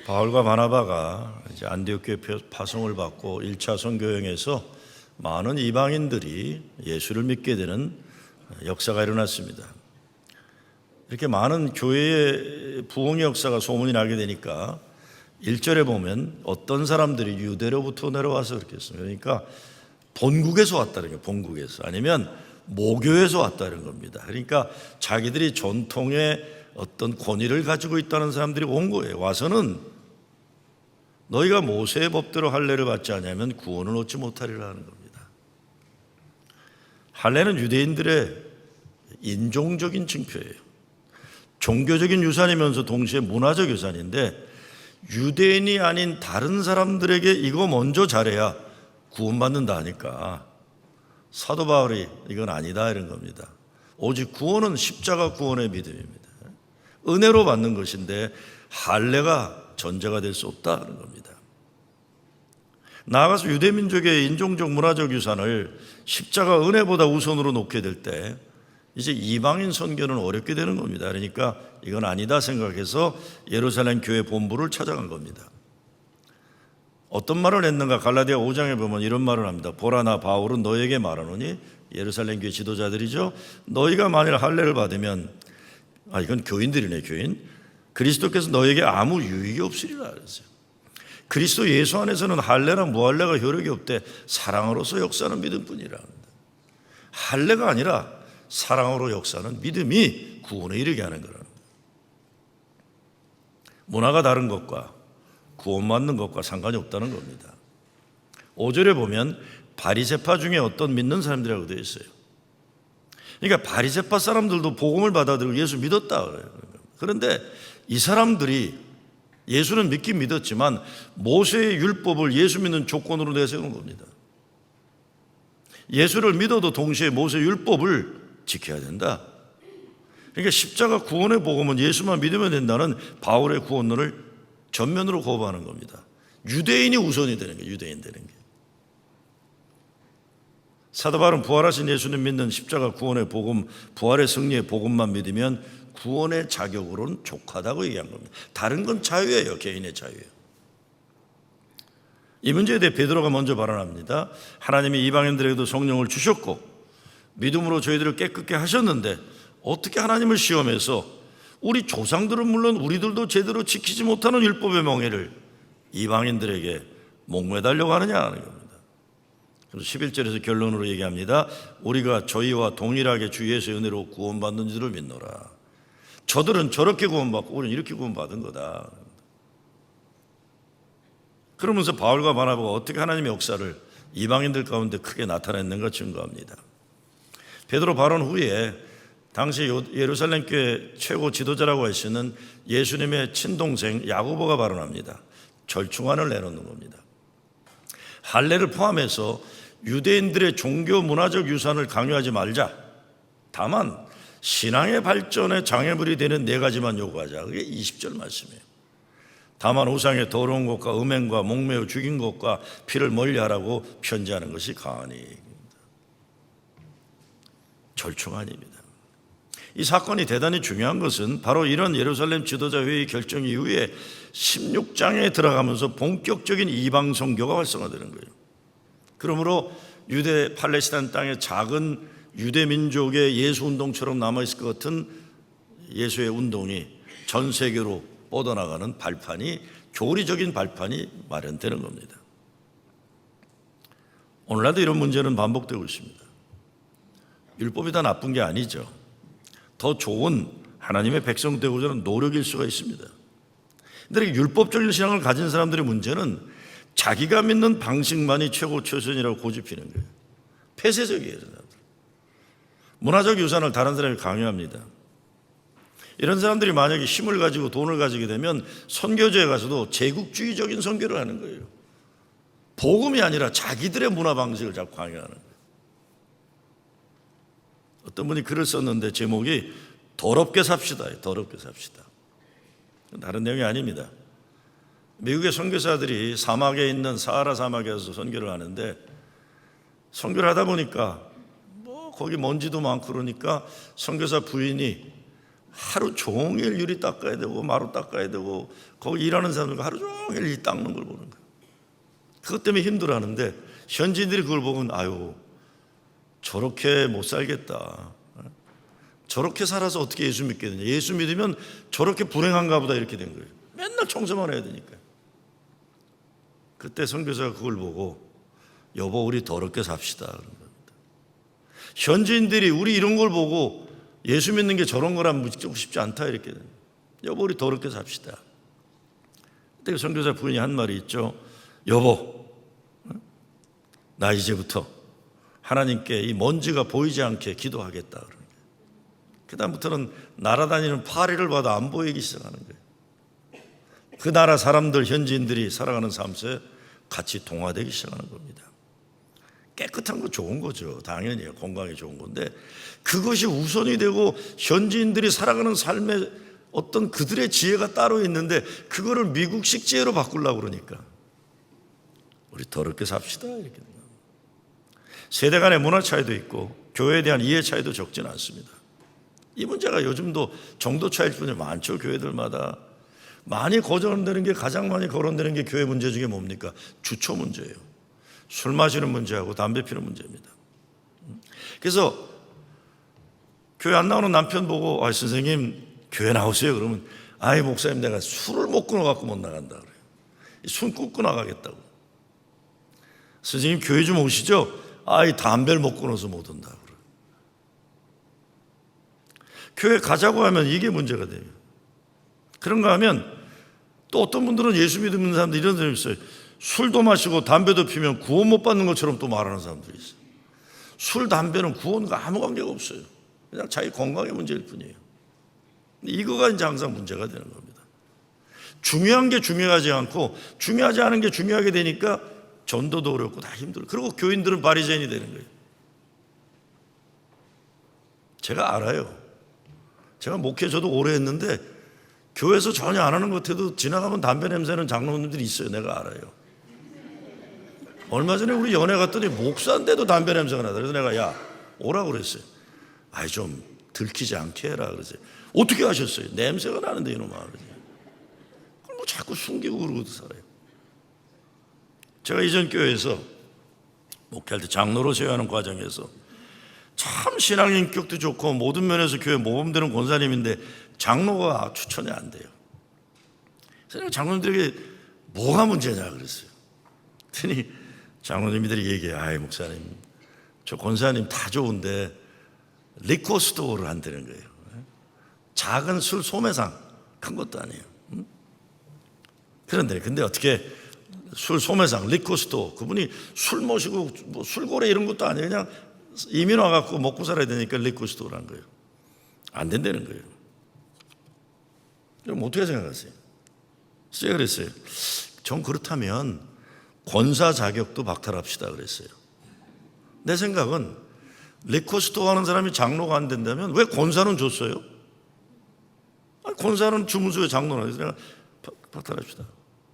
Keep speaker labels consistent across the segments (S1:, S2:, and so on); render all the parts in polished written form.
S1: 바울과 바나바가 이제 안디옥 교회 파송을 받고 1차 선교 여행에서 많은 이방인들이 예수를 믿게 되는 역사가 일어났습니다. 이렇게 많은 교회의 부흥의 역사가 소문이 나게 되니까 1절에 보면 어떤 사람들이 유대로부터 내려와서 그렇게 했습니다. 그러니까 본국에서 왔다는 거예요. 본국에서. 아니면 모교에서 왔다는 겁니다. 그러니까 자기들이 전통의 어떤 권위를 가지고 있다는 사람들이 온 거예요. 와서는 너희가 모세의 법대로 할례를 받지 않으면 구원을 얻지 못하리라 하는 겁니다. 할례는 유대인들의 인종적인 징표예요. 종교적인 유산이면서 동시에 문화적 유산인데 유대인이 아닌 다른 사람들에게 이거 먼저 잘해야 구원받는다 하니까 사도 바울이 이건 아니다 이런 겁니다. 오직 구원은 십자가 구원의 믿음입니다. 은혜로 받는 것인데 할례가 전제가 될 수 없다는 겁니다. 나아가서 유대민족의 인종적 문화적 유산을 십자가 은혜보다 우선으로 놓게 될 때 이제 이방인 선교는 어렵게 되는 겁니다. 그러니까 이건 아니다 생각해서 예루살렘 교회 본부를 찾아간 겁니다. 어떤 말을 했는가? 갈라디아 5장에 보면 이런 말을 합니다. 보라, 나 바울은 너에게 말하노니, 예루살렘 교회 지도자들이죠, 너희가 만일 할례를 받으면, 이건 교인들이네, 교인. 그리스도께서 너에게 아무 유익이 없으리라 그랬어요. 그리스도 예수 안에서는 할례나 무할례가 효력이 없대 사랑으로서 역사는 믿음뿐이라 합니다. 할례가 아니라 사랑으로 역사는 믿음이 구원에 이르게 하는 거라는 거예요. 문화가 다른 것과 구원받는 것과 상관이 없다는 겁니다. 5절에 보면 바리새파 중에 어떤 믿는 사람들이라고 되어 있어요. 그러니까 바리새파 사람들도 복음을 받아들이고 예수 믿었다 그래요. 그런데 이 사람들이 예수는 믿긴 믿었지만 모세의 율법을 예수 믿는 조건으로 내세우는 겁니다. 예수를 믿어도 동시에 모세 율법을 지켜야 된다. 그러니까 십자가 구원의 복음은 예수만 믿으면 된다는 바울의 구원론을 전면으로 거부하는 겁니다. 유대인이 우선이 되는 거예요. 유대인 되는 게. 사도 바울은 부활하신 예수님 믿는 십자가 구원의 복음, 부활의 승리의 복음만 믿으면 구원의 자격으로는 족하다고 얘기한 겁니다. 다른 건 자유예요. 개인의 자유예요. 이 문제에 대해 베드로가 먼저 발언합니다. 하나님이 이방인들에게도 성령을 주셨고 믿음으로 저희들을 깨끗게 하셨는데 어떻게 하나님을 시험해서 우리 조상들은 물론 우리들도 제대로 지키지 못하는 율법의 멍에를 이방인들에게 목매달려고 하느냐 하는 겁니다. 그래서 11절에서 결론으로 얘기합니다. 우리가 저희와 동일하게 주 예수의 은혜로 구원받는 줄을 믿노라. 저들은 저렇게 구원받고 우리는 이렇게 구원받은 거다. 그러면서 바울과 바나바가 어떻게 하나님의 역사를 이방인들 가운데 크게 나타냈는가 증거합니다. 베드로 발언 후에 당시 예루살렘 교회 최고 지도자라고 할 수 있는 예수님의 친동생 야고보가 발언합니다. 절충안을 내놓는 겁니다. 할례를 포함해서 유대인들의 종교 문화적 유산을 강요하지 말자. 다만 신앙의 발전에 장애물이 되는 4가지만 요구하자. 그게 20절 말씀이에요. 다만 우상의 더러운 것과 음행과 목매어 죽인 것과 피를 멀리하라고 편지하는 것이 가하니. 절충안입니다. 이 사건이 대단히 중요한 것은 바로 이런 예루살렘 지도자 회의 결정 이후에 16장에 들어가면서 본격적인 이방 선교가 활성화되는 거예요. 그러므로 유대 팔레스타인 땅의 작은 유대 민족의 예수 운동처럼 남아있을 것 같은 예수의 운동이 전 세계로 뻗어나가는 발판이, 교리적인 발판이 마련되는 겁니다. 오늘날도 이런 문제는 반복되고 있습니다. 율법이 다 나쁜 게 아니죠. 더 좋은 하나님의 백성 되고자 하는 노력일 수가 있습니다. 그런데 율법적인 신앙을 가진 사람들의 문제는 자기가 믿는 방식만이 최고 최선이라고 고집피는 거예요. 폐쇄적이에요. 문화적 유산을 다른 사람이 강요합니다. 이런 사람들이 만약에 힘을 가지고 돈을 가지게 되면 선교지에 가서도 제국주의적인 선교를 하는 거예요. 복음이 아니라 자기들의 문화 방식을 자꾸 강요하는 거예요. 어떤 분이 글을 썼는데 제목이 더럽게 삽시다. 더럽게 삽시다. 다른 내용이 아닙니다. 미국의 선교사들이 사막에 있는 사하라 사막에 가서 선교를 하는데 선교를 하다 보니까 거기 먼지도 많고 그러니까 선교사 부인이 하루 종일 유리 닦아야 되고 마루 닦아야 되고 거기 일하는 사람들과 하루 종일 이 닦는 걸 보는 거예요. 그것 때문에 힘들어하는데 현지인들이 그걸 보면 아유 저렇게 못 살겠다. 저렇게 살아서 어떻게 예수 믿겠느냐. 예수 믿으면 저렇게 불행한가 보다 이렇게 된 거예요. 맨날 청소만 해야 되니까. 그때 선교사가 그걸 보고 여보 우리 더럽게 삽시다 그런 겁니다. 현지인들이 우리 이런 걸 보고 예수 믿는 게 저런 거라면 묻고 싶지 않다 이렇게 됩니다. 여보 우리 더럽게 삽시다. 그때 선교사 부인이 한 말이 있죠. 여보 나 이제부터 하나님께 이 먼지가 보이지 않게 기도하겠다 그러는 거예요. 그 다음부터는 날아다니는 파리를 봐도 안 보이기 시작하는 거예요. 그 나라 사람들 현지인들이 살아가는 삶에 같이 동화되기 시작하는 겁니다. 깨끗한 거 좋은 거죠. 당연히 건강에 좋은 건데 그것이 우선이 되고 현지인들이 살아가는 삶에 어떤 그들의 지혜가 따로 있는데 그거를 미국식 지혜로 바꾸려고 그러니까 우리 더럽게 삽시다 이렇게 됩니다. 세대 간의 문화 차이도 있고 교회에 대한 이해 차이도 적지는 않습니다. 이 문제가 요즘도 정도 차이일 뿐이 많죠. 교회들마다 많이 거론되는 게 가장 많이 거론되는 게 교회 문제 중에 뭡니까? 주초 문제예요. 술 마시는 문제하고 담배 피는 문제입니다. 그래서 교회 안 나오는 남편 보고 선생님 교회 나오세요 그러면 아이 목사님 내가 술을 못 끊어갖고 못 나간다 그래요. 술 끊고 나가겠다고. 선생님 교회 좀 오시죠. 아이 담배를 못 끊어서 못 온다 그래요. 교회 가자고 하면 이게 문제가 돼요. 그런가 하면 또 어떤 분들은 예수 믿는 사람들 이런 사람이 있어요. 술도 마시고 담배도 피면 구원 못 받는 것처럼 또 말하는 사람들이 있어요. 술, 담배는 구원과 아무 관계가 없어요. 그냥 자기 건강의 문제일 뿐이에요. 이거가 이제 항상 문제가 되는 겁니다. 중요한 게 중요하지 않고 중요하지 않은 게 중요하게 되니까 전도도 어렵고 다 힘들어요. 그리고 교인들은 바리새인이 되는 거예요. 제가 알아요. 제가 목회 저도 오래 했는데 교회에서 전혀 안 하는 것 같아도 지나가면 담배 냄새는 장로님들이 있어요. 내가 알아요. 얼마 전에 우리 연회 갔더니 목사인데도 담배 냄새가 나다. 그래서 내가 야 오라고 그랬어요. 아이 좀 들키지 않게 해라 그랬어요. 어떻게 하셨어요? 냄새가 나는데 이놈아. 그럼 뭐 자꾸 숨기고 그러고도 살아요. 제가 이전 교회에서 목회할 때 장로로 세워하는 과정에서 참 신앙 인격도 좋고 모든 면에서 교회 모범되는 권사님인데 장로가 추천이 안 돼요. 그래서 장로님들에게 뭐가 문제냐 그랬어요. 그랬더니 장로님들이 얘기해요. 아이 목사님 저 권사님 다 좋은데 리코 스토어를 한다는 거예요. 작은 술 소매상 큰 것도 아니에요. 그런데 근데 어떻게 술 소매상 리코 스토어 그분이 술 모시고 뭐 술고래 이런 것도 아니에요. 그냥 이민 와갖고 먹고 살아야 되니까 리코 스토어를 한 거예요. 안 된다는 거예요. 그럼 어떻게 생각하세요? 제가 그랬어요. 전 그렇다면 권사 자격도 박탈합시다 그랬어요. 내 생각은 리코스토어 하는 사람이 장로가 안 된다면 왜 권사는 줬어요? 아니, 권사는 주문서에 장로라 해서 내가 박탈합시다.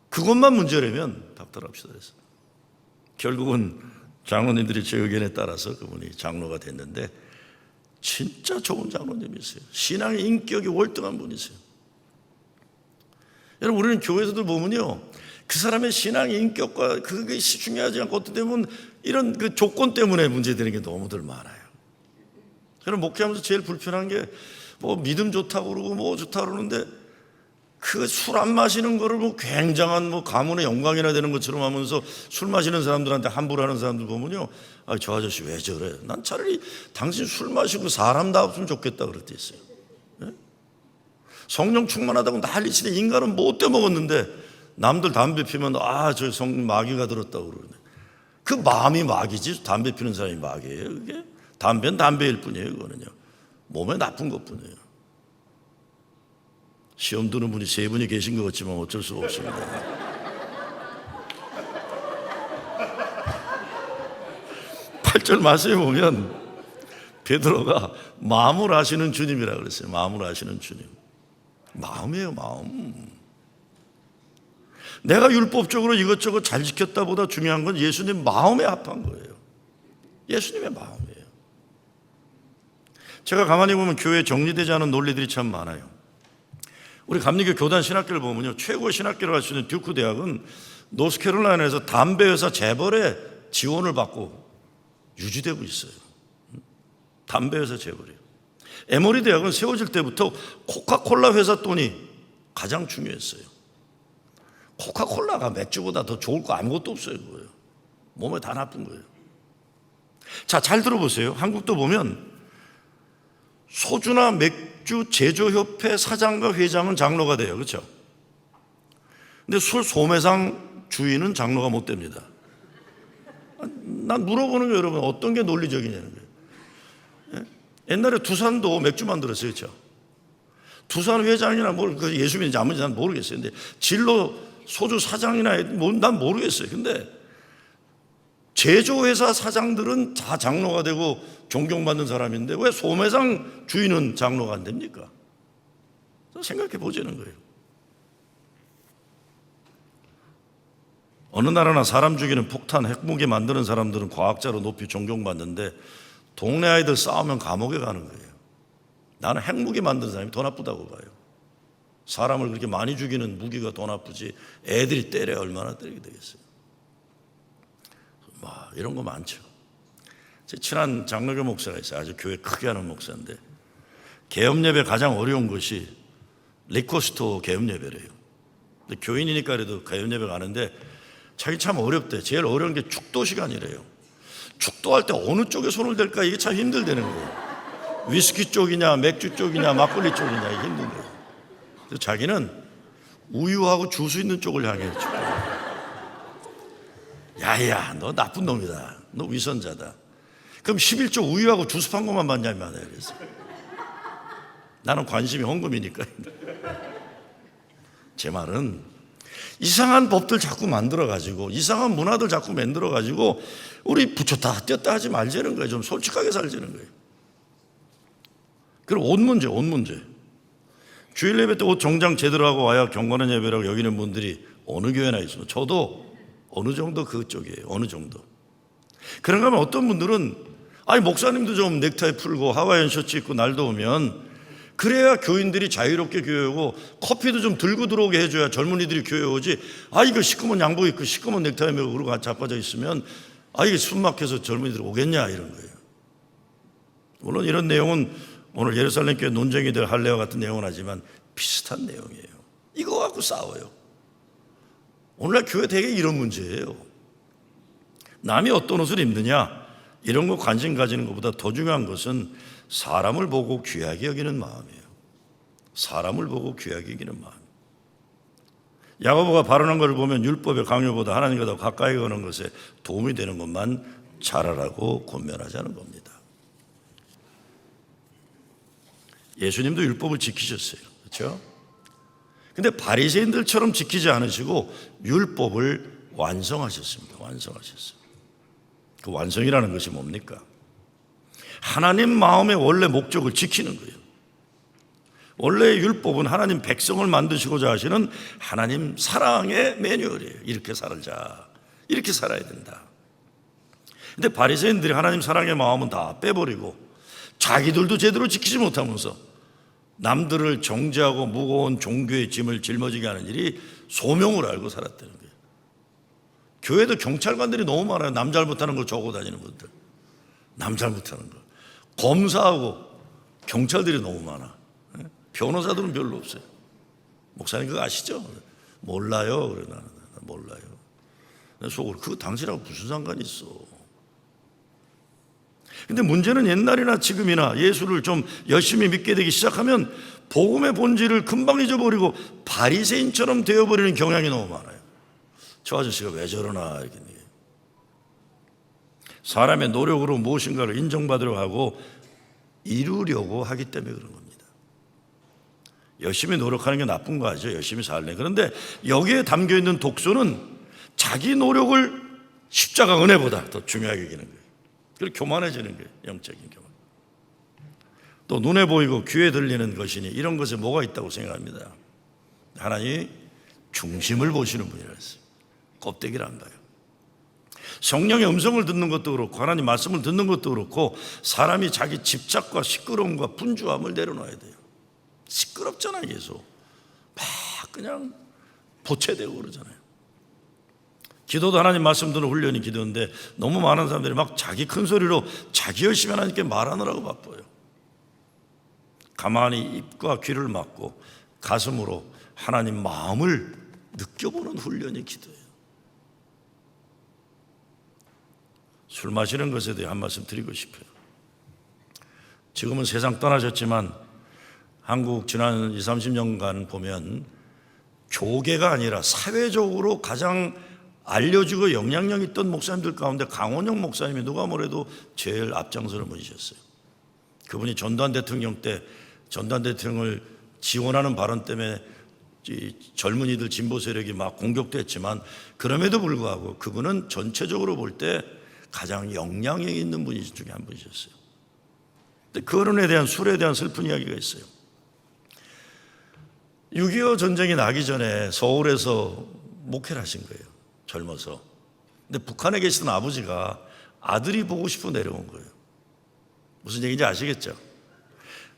S1: 그것만 문제라면 박탈합시다 그랬어요. 결국은 장로님들이 제 의견에 따라서 그분이 장로가 됐는데 진짜 좋은 장로님이세요. 신앙의 인격이 월등한 분이세요. 여러분 우리는 교회에서들 보면요 그 사람의 신앙의 인격과 그게 중요하지 않고 어떻게 되면 이런 그 조건 때문에 문제되는 게 너무들 많아요. 저는 목회하면서 제일 불편한 게 뭐 믿음 좋다고 그러고 뭐 좋다고 그러는데 그 술 안 마시는 거를 뭐 굉장한 뭐 가문의 영광이나 되는 것처럼 하면서 술 마시는 사람들한테 함부로 하는 사람들 보면요 아, 저 아저씨 왜 저래? 난 차라리 당신 술 마시고 사람다웠으면 좋겠다 그럴 때 있어요. 네? 성령 충만하다고 난리치는 인간은 못 떼먹었는데 남들 담배 피면 저 성령 마귀가 들었다고 그러네. 그 마음이 마귀지 담배 피는 사람이 마귀예요. 그게 담배는 담배일 뿐이에요. 그거는요 몸에 나쁜 것뿐이에요. 시험 드는 분이 3분이 계신 것 같지만 어쩔 수가 없습니다. 8절 말씀에 보면 베드로가 마음을 아시는 주님이라고 그랬어요. 마음을 아시는 주님. 마음이에요, 마음. 내가 율법적으로 이것저것 잘 지켰다 보다 중요한 건 예수님 마음에 합한 거예요. 예수님의 마음이에요. 제가 가만히 보면 교회에 정리되지 않은 논리들이 참 많아요. 우리 감리교 교단 신학교를 보면요, 최고의 신학교를 갈 수 있는 듀크 대학은 노스캐롤라이나에서 담배 회사 재벌의 지원을 받고 유지되고 있어요. 담배 회사 재벌이에요. 에머리 대학은 세워질 때부터 코카콜라 회사 돈이 가장 중요했어요. 코카콜라가 맥주보다 더 좋을 거 아무것도 없어요. 그거예요. 몸에 다 나쁜 거예요. 자, 잘 들어보세요. 한국도 보면 소주나 맥주 제조협회 사장과 회장은 장로가 돼요. 그렇죠? 근데 술 소매상 주인은 장로가 못 됩니다. 난 물어보는 거예요, 여러분. 어떤 게 논리적이냐는 거예요. 옛날에 두산도 맥주 만들었어요. 그렇죠? 두산 회장이나 그 예수 믿는지 안 믿는지 난 모르겠어요. 근데 진로 소주 사장이나 난 모르겠어요. 근데 제조회사 사장들은 다 장로가 되고 존경받는 사람인데 왜 소매상 주인은 장로가 안 됩니까? 생각해 보자는 거예요. 어느 나라나 사람 죽이는 폭탄, 핵무기 만드는 사람들은 과학자로 높이 존경받는데 동네 아이들 싸우면 감옥에 가는 거예요. 나는 핵무기 만든 사람이 더 나쁘다고 봐요. 사람을 그렇게 많이 죽이는 무기가 더 나쁘지 애들이 때려야 얼마나 때리게 되겠어요. 이런 거 많죠. 제 친한 장로교 목사가 있어요. 아주 교회 크게 하는 목사인데 개업 예배 가장 어려운 것이 리코스토어 개업 예배래요. 근데 교인이니까 그래도 개업 예배 가는데 자기 참 어렵대. 제일 어려운 게 축도 시간이래요. 축도할 때 어느 쪽에 손을 댈까 이게 참 힘들다는 거예요. 위스키 쪽이냐 맥주 쪽이냐 막걸리 쪽이냐 이게 힘든 거예요. 그래서 자기는 우유하고 주스 있는 쪽을 향해 축도. 야야 너 나쁜 놈이다. 너 위선자다. 그럼 11조 우유하고 주스 판 것만 받냐면 그래서 나는 관심이 헌금이니까. 제 말은 이상한 법들 자꾸 만들어가지고 이상한 문화들 자꾸 만들어가지고 우리 붙였다 뗐다 하지 말자는 거예요. 좀 솔직하게 살자는 거예요. 그리고 옷 문제. 주일 예배 때 옷 정장 제대로 하고 와야 경건한 예배라고 여기는 분들이 어느 교회나 있어요. 저도 어느 정도 그쪽이에요. 어느 정도. 그런가 하면 어떤 분들은 아니 목사님도 좀 넥타이 풀고 하와이안 셔츠 입고 날 더우면 그래야 교인들이 자유롭게 교회 오고 커피도 좀 들고 들어오게 해줘야 젊은이들이 교회 오지. 이거 시커먼 양복 입고 시커먼 넥타이 메고 그러고 자빠져 있으면 이게 숨 막혀서 젊은이들 오겠냐 이런 거예요. 물론 이런 내용은 오늘 예루살렘 교회 논쟁이들 할례와 같은 내용은 하지만 비슷한 내용이에요. 이거 갖고 싸워요. 오늘날 교회 되게 이런 문제예요. 남이 어떤 옷을 입느냐 이런 거 관심 가지는 것보다 더 중요한 것은 사람을 보고 귀하게 여기는 마음이에요. 사람을 보고 귀하게 여기는 마음. 야고보가 발언한 것을 보면 율법의 강요보다 하나님과 더 가까이 가는 것에 도움이 되는 것만 잘하라고 권면하자는 겁니다. 예수님도 율법을 지키셨어요. 그렇죠? 근데 바리새인들처럼 지키지 않으시고 율법을 완성하셨습니다. 완성하셨어요. 그 완성이라는 것이 뭡니까? 하나님 마음의 원래 목적을 지키는 거예요. 원래 율법은 하나님 백성을 만드시고자 하시는 하나님 사랑의 매뉴얼이에요. 이렇게 살자. 이렇게 살아야 된다. 근데 바리새인들이 하나님 사랑의 마음은 다 빼버리고 자기들도 제대로 지키지 못하면서 남들을 정죄하고 무거운 종교의 짐을 짊어지게 하는 일이 소명을 알고 살았다는 거예요. 교회도 경찰관들이 너무 많아요. 남 잘못하는 거 적어 다니는 분들. 남 잘못하는 거. 검사하고 경찰들이 너무 많아. 변호사들은 별로 없어요. 목사님 그거 아시죠? 몰라요. 그래 나는 몰라요. 속으로 그거 당신하고 무슨 상관이 있어. 근데 문제는 옛날이나 지금이나 예수를 좀 열심히 믿게 되기 시작하면 복음의 본질을 금방 잊어버리고 바리새인처럼 되어버리는 경향이 너무 많아요. 저 아저씨가 왜 저러나 이렇게. 사람의 노력으로 무엇인가를 인정받으려고 하고 이루려고 하기 때문에 그런 겁니다. 열심히 노력하는 게 나쁜 거 아니죠. 열심히 살래. 그런데 여기에 담겨있는 독소는 자기 노력을 십자가 은혜보다 더 중요하게 여기는 거예요. 그리고 교만해지는 거예요. 영적인 교만. 또 눈에 보이고 귀에 들리는 것이니 이런 것에 뭐가 있다고 생각합니다. 하나님이 중심을 보시는 분이라 했어요. 껍데기를 안 봐요. 성령의 음성을 듣는 것도 그렇고 하나님 말씀을 듣는 것도 그렇고 사람이 자기 집착과 시끄러움과 분주함을 내려놔야 돼요. 시끄럽잖아요. 계속 막 그냥 보채되고 그러잖아요. 기도도 하나님 말씀 듣는 훈련이 기도인데 너무 많은 사람들이 막 자기 큰 소리로 자기 열심히 하나님께 말하느라고 바빠요. 가만히 입과 귀를 막고 가슴으로 하나님 마음을 느껴보는 훈련이 기도예요. 술 마시는 것에 대해 한 말씀 드리고 싶어요. 지금은 세상 떠나셨지만 한국 지난 20, 30년간 보면 교계가 아니라 사회적으로 가장 알려지고 영향력 있던 목사님들 가운데 강원영 목사님이 누가 뭐래도 제일 앞장서는 분이셨어요. 그분이 전두환 대통령 때 전두환 대통령을 지원하는 발언 때문에 젊은이들 진보 세력이 막 공격도 했지만 그럼에도 불구하고 그분은 전체적으로 볼 때 가장 영향력 있는 분 중에 한 분이셨어요. 근데 거론에 대한 술에 대한 슬픈 이야기가 있어요. 6.25 전쟁이 나기 전에 서울에서 목회를 하신 거예요. 젊어서. 근데 북한에 계시던 아버지가 아들이 보고 싶어 내려온 거예요. 무슨 얘기인지 아시겠죠?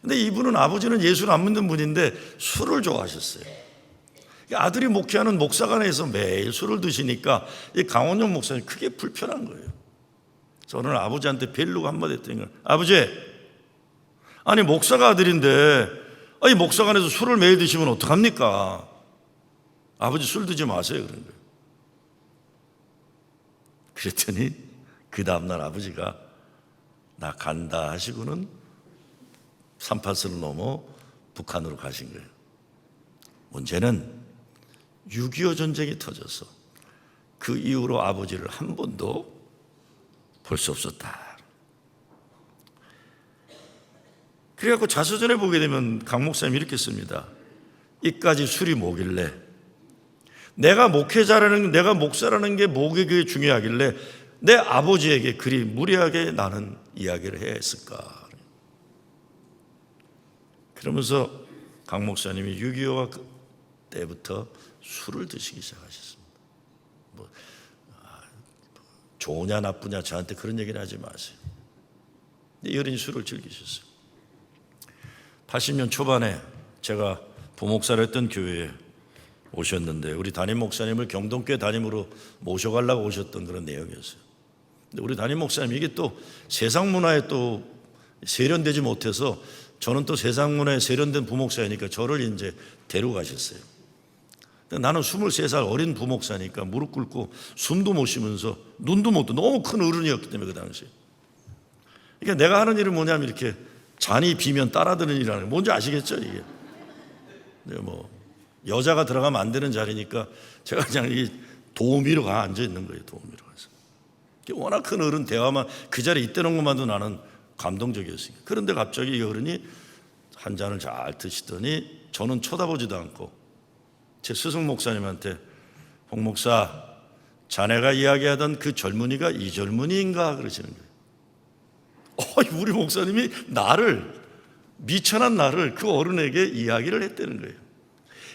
S1: 근데 이분은 아버지는 예수를 안 믿는 분인데 술을 좋아하셨어요. 아들이 목회하는 목사관에서 매일 술을 드시니까 이 강원영 목사님 크게 불편한 거예요. 저는 아버지한테 벨르고 한마디 했더니 아버지, 아니 목사가 아들인데 이 목사관에서 술을 매일 드시면 어떡합니까? 아버지 술 드지 마세요 그런 거예요. 그랬더니 그 다음날 아버지가 나 간다 하시고는 38선을 넘어 북한으로 가신 거예요. 문제는 6.25 전쟁이 터져서 그 이후로 아버지를 한 번도 볼 수 없었다. 그래갖고 자서전에 보게 되면 강 목사님이 이렇게 씁니다. 이까지 술이 뭐길래 내가 목회자라는 내가 목사라는 게 뭐게 중요하길래 내 아버지에게 그리 무리하게 나는 이야기를 해야 했을까. 그러면서 강 목사님이 6.25가 때부터 술을 드시기 시작하셨습니다. 좋으냐 나쁘냐 저한테 그런 얘기는 하지 마세요. 여린이 술을 즐기셨어요. 80년 초반에 제가 부목사를 했던 교회에 오셨는데 우리 담임 목사님을 경동교회 담임으로 모셔가려고 오셨던 그런 내용이었어요. 근데 우리 담임 목사님이 이게 또 세상 문화에 또 세련되지 못해서 저는 또 세상 문화에 세련된 부목사이니까 저를 이제 데려가셨어요. 나는 23살 어린 부목사니까 무릎 꿇고 숨도 못 쉬면서 눈도 못 떠. 너무 큰 어른이었기 때문에 그 당시에. 그러니까 내가 하는 일은 뭐냐면 이렇게 잔이 비면 따라드는 일이라는 거. 뭔지 아시겠죠 이게. 뭐 여자가 들어가면 안 되는 자리니까 제가 그냥 이 도우미로 가 앉아 있는 거예요. 도우미로 가서. 워낙 큰 어른 대화만 그 자리에 있다는 것만도 나는 감동적이었으니까. 그런데 갑자기 이 어른이 한 잔을 잘 드시더니 저는 쳐다보지도 않고 제 스승 목사님한테 홍 목사, 자네가 이야기하던 그 젊은이가 이 젊은이인가 그러시는 거예요. 우리 목사님이 미천한 나를 그 어른에게 이야기를 했다는 거예요.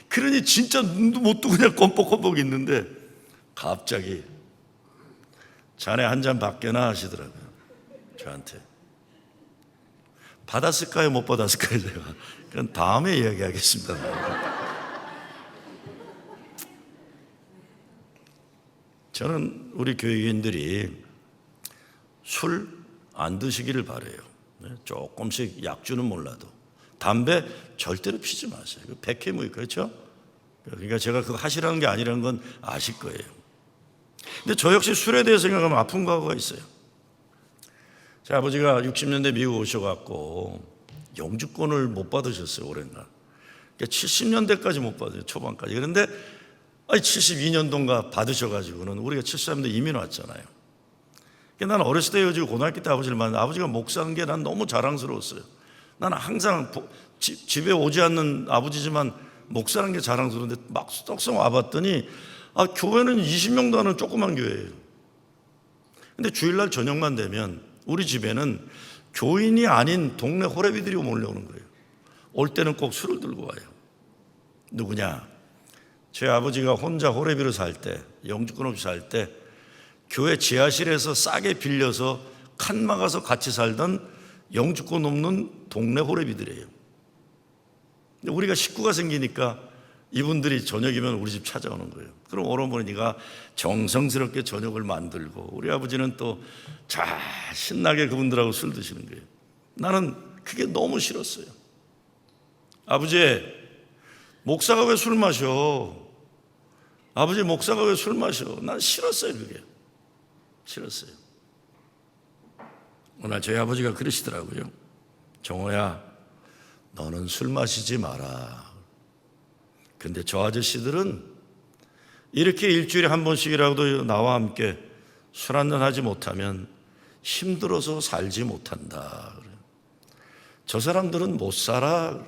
S1: 그러니 진짜 눈도 못 뜨고 그냥 껌뻑껌뻑 있는데 갑자기 자네 한 잔 받게나 하시더라고요. 저한테. 받았을까요? 못 받았을까요? 제가. 그건 다음에 이야기하겠습니다. 저는 우리 교회인들이 술 안 드시기를 바라요. 조금씩 약주는 몰라도 담배 절대로 피지 마세요. 백해무익 그렇죠? 그러니까 제가 그거 하시라는 게 아니라는 건 아실 거예요. 근데 저 역시 술에 대해 생각하면 아픈 과거가 있어요. 제 아버지가 60년대 미국 오셔갖고 영주권을 못 받으셨어요. 오랜날. 그러니까 70년대까지 못 받아요. 초반까지. 그런데 72년도인가 받으셔가지고는 우리가 73년대 이민 왔잖아요. 나는 어렸을 때 가지고 고등학교 때 아버지를 만났는데 아버지가 목사는 게 난 너무 자랑스러웠어요. 나는 항상 집에 오지 않는 아버지지만 목사라는 게 자랑스러운데 막 떡성 와봤더니 교회는 20명도 하는 조그만 교회예요. 근데 주일날 저녁만 되면 우리 집에는 교인이 아닌 동네 호래비들이 몰려오는 거예요. 올 때는 꼭 술을 들고 와요. 누구냐? 제 아버지가 혼자 호래비로 살 때, 영주권 없이 살 때 교회 지하실에서 싸게 빌려서 칸 막아서 같이 살던 영주권 없는 동네 호래비들이에요. 우리가 식구가 생기니까 이분들이 저녁이면 우리 집 찾아오는 거예요. 그럼 오라버니가 정성스럽게 저녁을 만들고 우리 아버지는 또 잘 신나게 그분들하고 술 드시는 거예요. 나는 그게 너무 싫었어요. 아버지, 목사가 왜 술 마셔? 아버지, 목사가 왜 술 마셔? 난 싫었어요. 그게 싫었어요. 오늘 저희 아버지가 그러시더라고요. 정호야, 너는 술 마시지 마라. 근데 저 아저씨들은 이렇게 일주일에 한 번씩이라도 나와 함께 술 한잔 하지 못하면 힘들어서 살지 못한다. 저 사람들은 못 살아.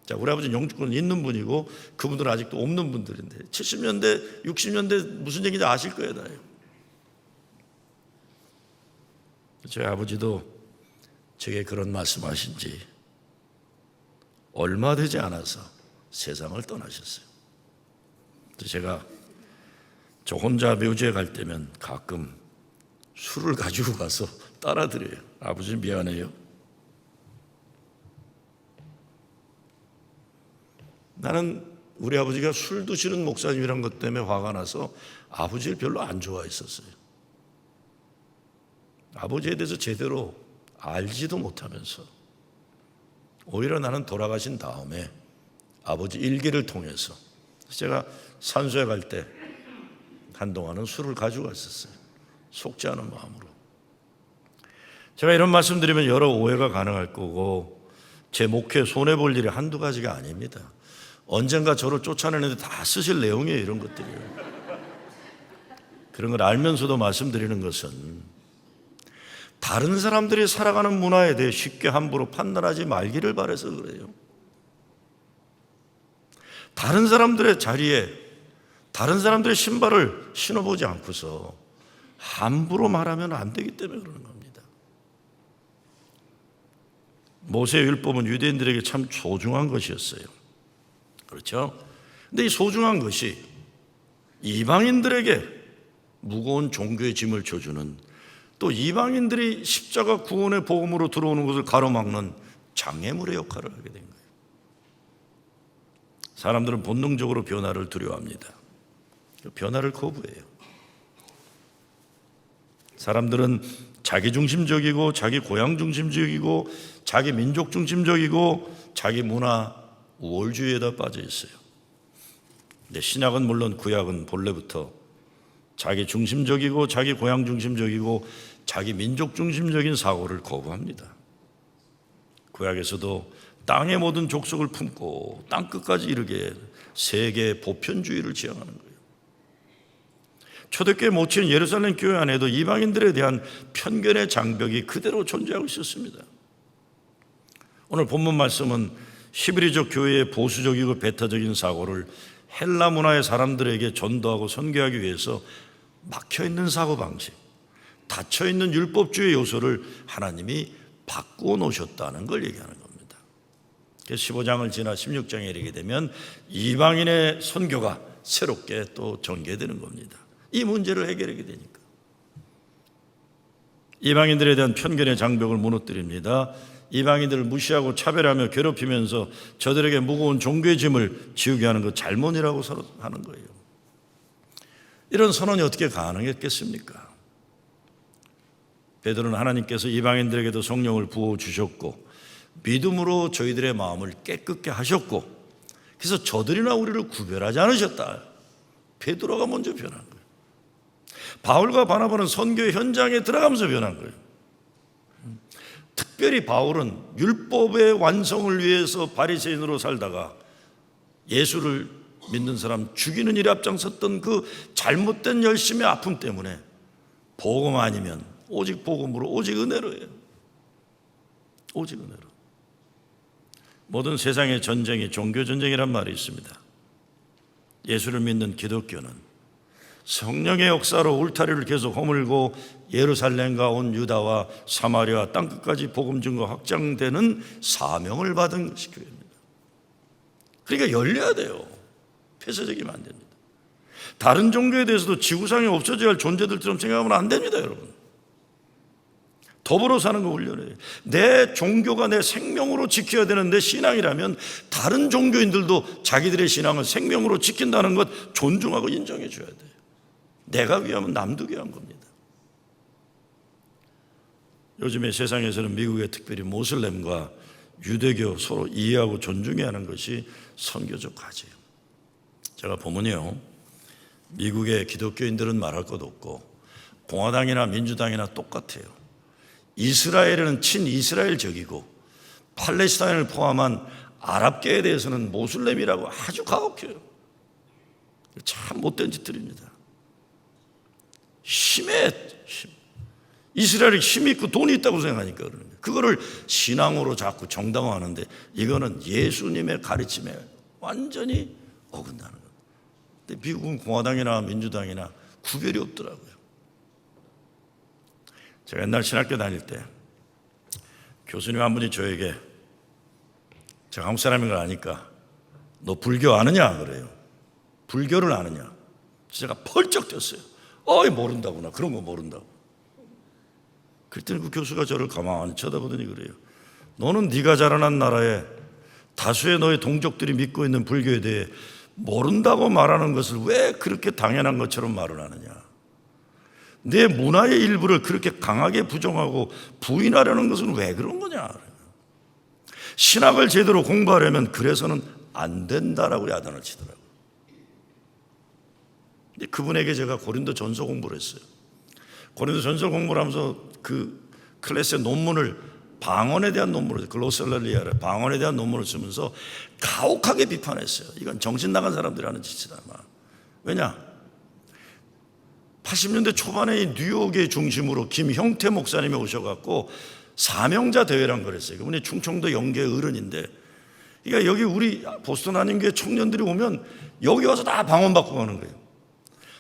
S1: 자, 우리 아버지는 영주권은 있는 분이고 그분들은 아직도 없는 분들인데 70년대, 60년대 무슨 얘기인지 아실 거예요. 다요. 저희 아버지도 제게 그런 말씀하신 지 얼마 되지 않아서 세상을 떠나셨어요. 제가 저 혼자 묘지에 갈 때면 가끔 술을 가지고 가서 따라드려요. 아버지 미안해요. 나는 우리 아버지가 술 드시는 목사님이란 것 때문에 화가 나서 아버지를 별로 안 좋아했었어요. 아버지에 대해서 제대로 알지도 못하면서 오히려 나는 돌아가신 다음에 아버지 일기를 통해서 제가 산소에 갈 때 한동안은 술을 가지고 갔었어요. 속지 않은 마음으로. 제가 이런 말씀 드리면 여러 오해가 가능할 거고 제 목회에 손해볼 일이 한두 가지가 아닙니다. 언젠가 저를 쫓아내는데 다 쓰실 내용이에요. 이런 것들이요. 그런 걸 알면서도 말씀드리는 것은 다른 사람들이 살아가는 문화에 대해 쉽게 함부로 판단하지 말기를 바라서 그래요. 다른 사람들의 자리에 다른 사람들의 신발을 신어보지 않고서 함부로 말하면 안 되기 때문에 그러는 겁니다. 모세의 율법은 유대인들에게 참 소중한 것이었어요. 그렇죠? 근데 이 소중한 것이 이방인들에게 무거운 종교의 짐을 져주는, 또 이방인들이 십자가 구원의 복음으로 들어오는 것을 가로막는 장애물의 역할을 하게 된 거예요. 사람들은 본능적으로 변화를 두려워합니다. 변화를 거부해요. 사람들은 자기 중심적이고 자기 고향 중심적이고 자기 민족 중심적이고 자기 문화 우월주의에다 빠져 있어요. 근데 신약은 물론 구약은 본래부터 자기 중심적이고 자기 고향 중심적이고 자기 민족 중심적인 사고를 거부합니다. 구약에서도 땅의 모든 족속을 품고 땅 끝까지 이르게 세계 보편주의를 지향하는 거예요. 초대교회 모친 예루살렘 교회 안에도 이방인들에 대한 편견의 장벽이 그대로 존재하고 있었습니다. 오늘 본문 말씀은 히브리족 교회의 보수적이고 배타적인 사고를 헬라 문화의 사람들에게 전도하고 선교하기 위해서 막혀있는 사고방식, 닫혀있는 율법주의 요소를 하나님이 바꾸어 놓으셨다는 걸 얘기하는 겁니다. 15장을 지나 16장에 이르게 되면 이방인의 선교가 새롭게 또 전개되는 겁니다. 이 문제를 해결하게 되니까 이방인들에 대한 편견의 장벽을 무너뜨립니다. 이방인들을 무시하고 차별하며 괴롭히면서 저들에게 무거운 종교의 짐을 지우게 하는 것 잘못이라고 서로 하는 거예요. 이런 선언이 어떻게 가능했겠습니까? 베드로는 하나님께서 이방인들에게도 성령을 부어주셨고 믿음으로 저희들의 마음을 깨끗게 하셨고 그래서 저들이나 우리를 구별하지 않으셨다. 베드로가 먼저 변한 거예요. 바울과 바나바는 선교의 현장에 들어가면서 변한 거예요. 특별히 바울은 율법의 완성을 위해서 바리새인으로 살다가 예수를 믿는 사람 죽이는 일에 앞장섰던 그 잘못된 열심의 아픔 때문에 복음 아니면 오직 복음으로 오직 은혜로예요. 오직 은혜로. 모든 세상의 전쟁이 종교 전쟁이란 말이 있습니다. 예수를 믿는 기독교는 성령의 역사로 울타리를 계속 허물고 예루살렘과 온 유다와 사마리아 땅끝까지 복음 증거 확장되는 사명을 받은 것이 교회입니다. 그러니까 열려야 돼요. 폐쇄적이면 안 됩니다. 다른 종교에 대해서도 지구상에 없어져야 할 존재들처럼 생각하면 안 됩니다, 여러분. 더불어 사는 거 훈련해요. 내 종교가 내 생명으로 지켜야 되는 내 신앙이라면 다른 종교인들도 자기들의 신앙을 생명으로 지킨다는 것 존중하고 인정해 줘야 돼요. 내가 위하면 남도 위한 겁니다. 요즘에 세상에서는 미국의 특별히 모슬렘과 유대교 서로 이해하고 존중해야 하는 것이 선교적 과제예요. 제가 보면요, 미국의 기독교인들은 말할 것 없고 공화당이나 민주당이나 똑같아요. 이스라엘은 친이스라엘적이고 팔레스타인을 포함한 아랍계에 대해서는 모슬렘이라고 아주 가혹해요. 참 못된 짓들입니다. 이스라엘이 힘이 있고 돈이 있다고 생각하니까 그러는 거예요. 그거를 신앙으로 자꾸 정당화하는데 이거는 예수님의 가르침에 완전히 어긋나는 거예요. 근데 미국은 공화당이나 민주당이나 구별이 없더라고요. 제가 옛날 신학교 다닐 때 교수님 한 분이 저에게, 제가 한국 사람인 걸 아니까 너 불교 아느냐 그래요. 불교를 아느냐. 제가 펄쩍 뛰었어요. 모른다구나. 그런 거 모른다고. 그랬더니 그 교수가 저를 가만히 쳐다보더니 그래요. 너는 네가 자라난 나라에 다수의 너의 동족들이 믿고 있는 불교에 대해 모른다고 말하는 것을 왜 그렇게 당연한 것처럼 말을 하느냐. 내 문화의 일부를 그렇게 강하게 부정하고 부인하려는 것은 왜 그런 거냐. 신학을 제대로 공부하려면 그래서는 안 된다라고 야단을 치더라고요. 근데 그분에게 제가 고린도 전서 공부를 했어요. 고린도 전서 공부를 하면서 그 클래스의 논문을, 방언에 대한 논문을, 글로설랄리아를 방언에 대한 논문을 쓰면서 가혹하게 비판했어요. 이건 정신 나간 사람들이 하는 짓이다. 왜냐? 80년대 초반에 뉴욕의 중심으로 김형태 목사님이 오셔갖고 사명자 대회란 걸 했어요. 그분이 충청도 영계의 어른인데, 그러니까 여기 우리 보스턴 한인교회 청년들이 오면 여기 와서 다 방언 받고 가는 거예요.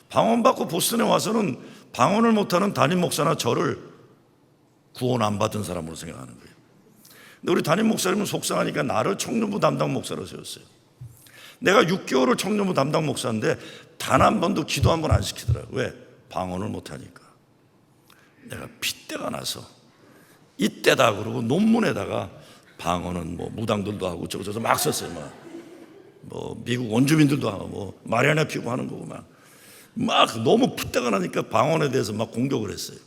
S1: 방언 받고 보스턴에 와서는 방언을 못하는 담임 목사나 저를 구원 안 받은 사람으로 생각하는 거예요. 근데 우리 담임 목사님은 속상하니까 나를 청년부 담당 목사로 세웠어요. 내가 6개월을 청년부 담당 목사인데 단 한 번도 기도 한 번 안 시키더라고요. 왜? 방언을 못하니까. 내가 핏대가 나서 이때다 그러고 논문에다가 방언은 뭐 무당들도 하고 저거 막 썼어요. 뭐 미국 원주민들도 하고 뭐 마리아나 피고 하는 거고 막 너무 핏대가 나니까 방언에 대해서 막 공격을 했어요.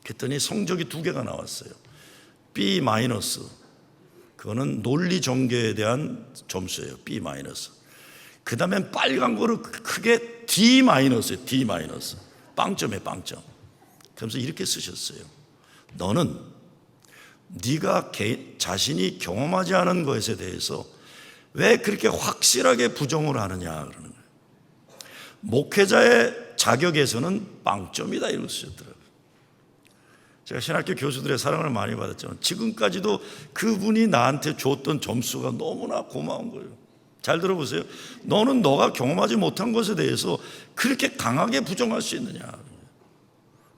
S1: 그랬더니 성적이 2개가 나왔어요. B-. 그거는 논리 전개에 대한 점수예요. B-. 그 다음에 빨간 거를 크게 D-. D-. 빵점에 빵점. 그러면서 이렇게 쓰셨어요. 너는 네가 자신이 경험하지 않은 것에 대해서 왜 그렇게 확실하게 부정을 하느냐 그러는 거예요. 목회자의 자격에서는 빵점이다 이러고 쓰셨더라고요. 제가 신학교 교수들의 사랑을 많이 받았지만 지금까지도 그분이 나한테 줬던 점수가 너무나 고마운 거예요. 잘 들어보세요. 너는 너가 경험하지 못한 것에 대해서 그렇게 강하게 부정할 수 있느냐.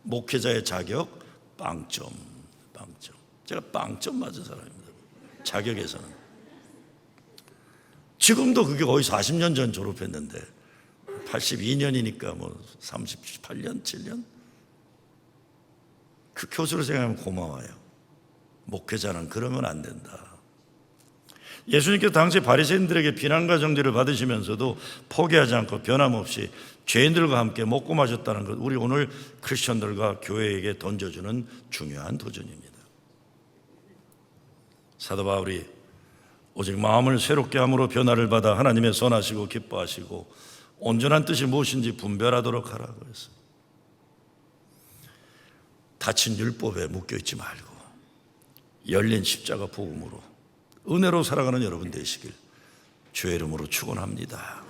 S1: 목회자의 자격 빵점. 제가 빵점 맞은 사람입니다. 자격에서는. 지금도 그게 거의 40년 전 졸업했는데 82년이니까 뭐 38년, 7년? 그 교수를 생각하면 고마워요. 목회자는 그러면 안 된다. 예수님께서 당시 바리새인들에게 비난과 정죄를 받으시면서도 포기하지 않고 변함없이 죄인들과 함께 먹고 마셨다는 것, 우리 오늘 크리스천들과 교회에게 던져주는 중요한 도전입니다. 사도 바울이 오직 마음을 새롭게 함으로 변화를 받아 하나님의 선하시고 기뻐하시고 온전한 뜻이 무엇인지 분별하도록 하라고 했어요. 닫힌 율법에 묶여있지 말고 열린 십자가 복음으로 은혜로 살아가는 여러분 되시길 주의 이름으로 축원합니다.